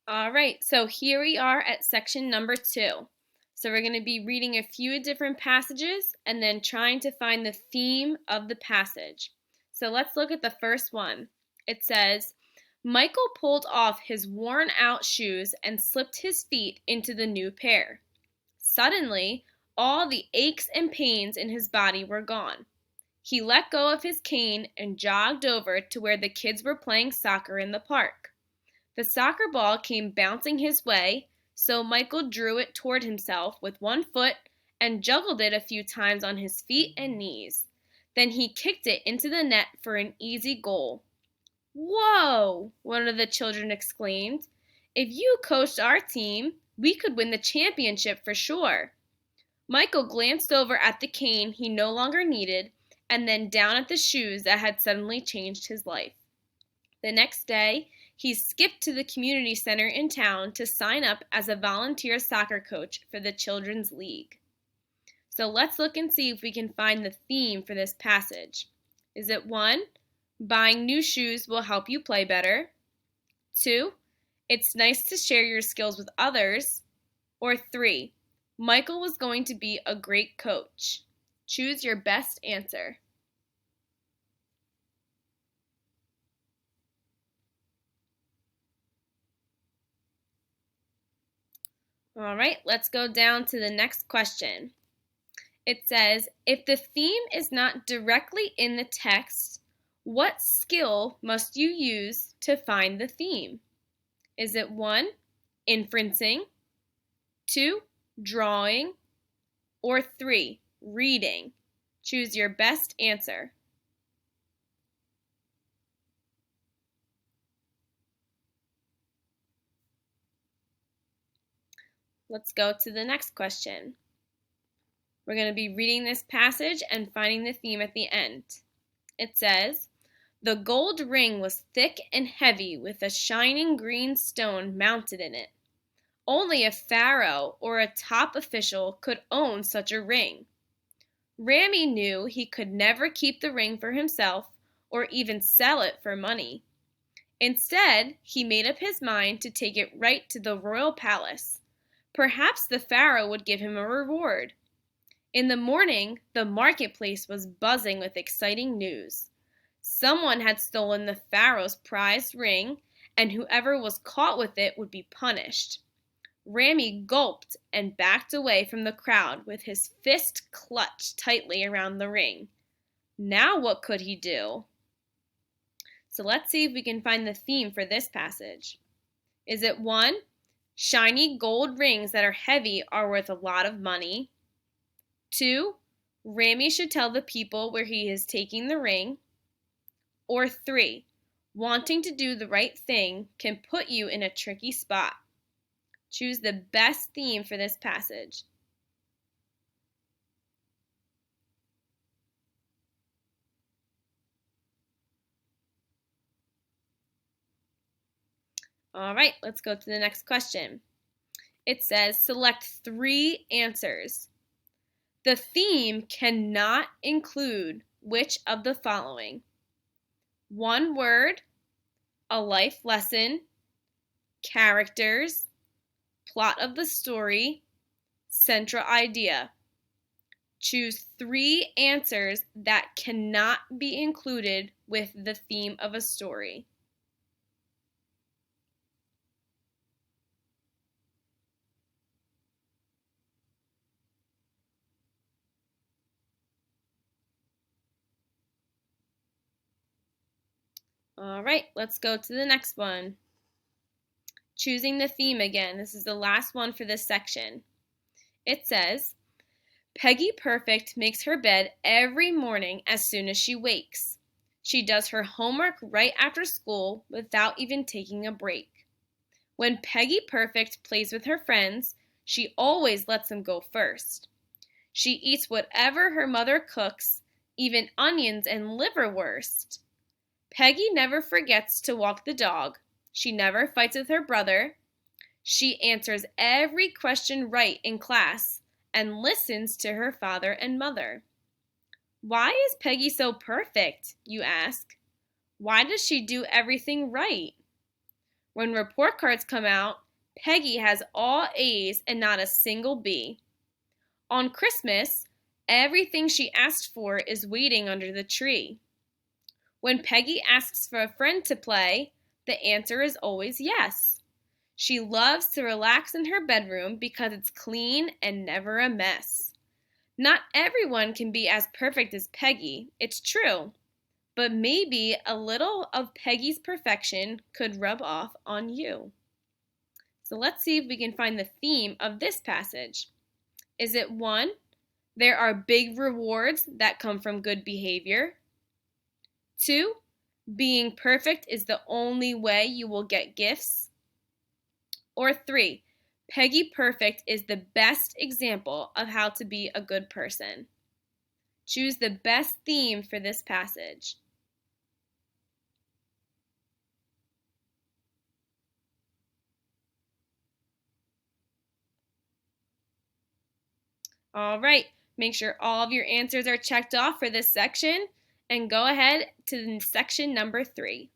All right, so here we are at section number 2. So we're going to be reading a few different passages and then trying to find the theme of the passage. So let's look at the first one. It says, Michael pulled off his worn out shoes and slipped his feet into the new pair. Suddenly, all the aches and pains in his body were gone. He let go of his cane and jogged over to where the kids were playing soccer in the park. The soccer ball came bouncing his way, so Michael drew it toward himself with one foot and juggled it a few times on his feet and knees. Then he kicked it into the net for an easy goal. "Whoa!" one of the children exclaimed. "If you coached our team, we could win the championship for sure." Michael glanced over at the cane he no longer needed and then down at the shoes that had suddenly changed his life. The next day, he skipped to the community center in town to sign up as a volunteer soccer coach for the Children's League. So let's look and see if we can find the theme for this passage. Is it 1, buying new shoes will help you play better? 2, it's nice to share your skills with others? Or 3, Michael was going to be a great coach? Choose your best answer. All right, let's go down to the next question. It says, if the theme is not directly in the text, what skill must you use to find the theme? Is it 1, inferencing, 2, drawing, or 3, reading? Choose your best answer. Let's go to the next question. We're going to be reading this passage and finding the theme at the end. It says, the gold ring was thick and heavy with a shining green stone mounted in it. Only a pharaoh or a top official could own such a ring. Rami knew he could never keep the ring for himself or even sell it for money. Instead, he made up his mind to take it right to the royal palace. Perhaps the pharaoh would give him a reward. In the morning, the marketplace was buzzing with exciting news. Someone had stolen the pharaoh's prized ring, and whoever was caught with it would be punished. Rami gulped and backed away from the crowd with his fist clutched tightly around the ring. Now what could he do? So let's see if we can find the theme for this passage. Is it 1, shiny gold rings that are heavy are worth a lot of money? 2, Rami should tell the people where he is taking the ring? Or 3, wanting to do the right thing can put you in a tricky spot? Choose the best theme for this passage. All right, let's go to the next question. It says, select 3 answers. The theme cannot include which of the following? 1 word, a life lesson, characters, plot of the story, central idea. Choose 3 answers that cannot be included with the theme of a story. All right, let's go to the next one. Choosing the theme again. This is the last one for this section. It says, Peggy Perfect makes her bed every morning as soon as she wakes. She does her homework right after school without even taking a break. When Peggy Perfect plays with her friends, she always lets them go first. She eats whatever her mother cooks, even onions and liverwurst. Peggy never forgets to walk the dog. She never fights with her brother. She answers every question right in class and listens to her father and mother. Why is Peggy so perfect, you ask? Why does she do everything right? When report cards come out, Peggy has all A's and not a single B. On Christmas, everything she asked for is waiting under the tree. When Peggy asks for a friend to play, the answer is always yes. She loves to relax in her bedroom because it's clean and never a mess. Not everyone can be as perfect as Peggy, it's true, but maybe a little of Peggy's perfection could rub off on you. So let's see if we can find the theme of this passage. Is it 1, there are big rewards that come from good behavior? 2, being perfect is the only way you will get gifts? Or 3, Peggy Perfect is the best example of how to be a good person. Choose the best theme for this passage. All right, make sure all of your answers are checked off for this section and go ahead to section number 3.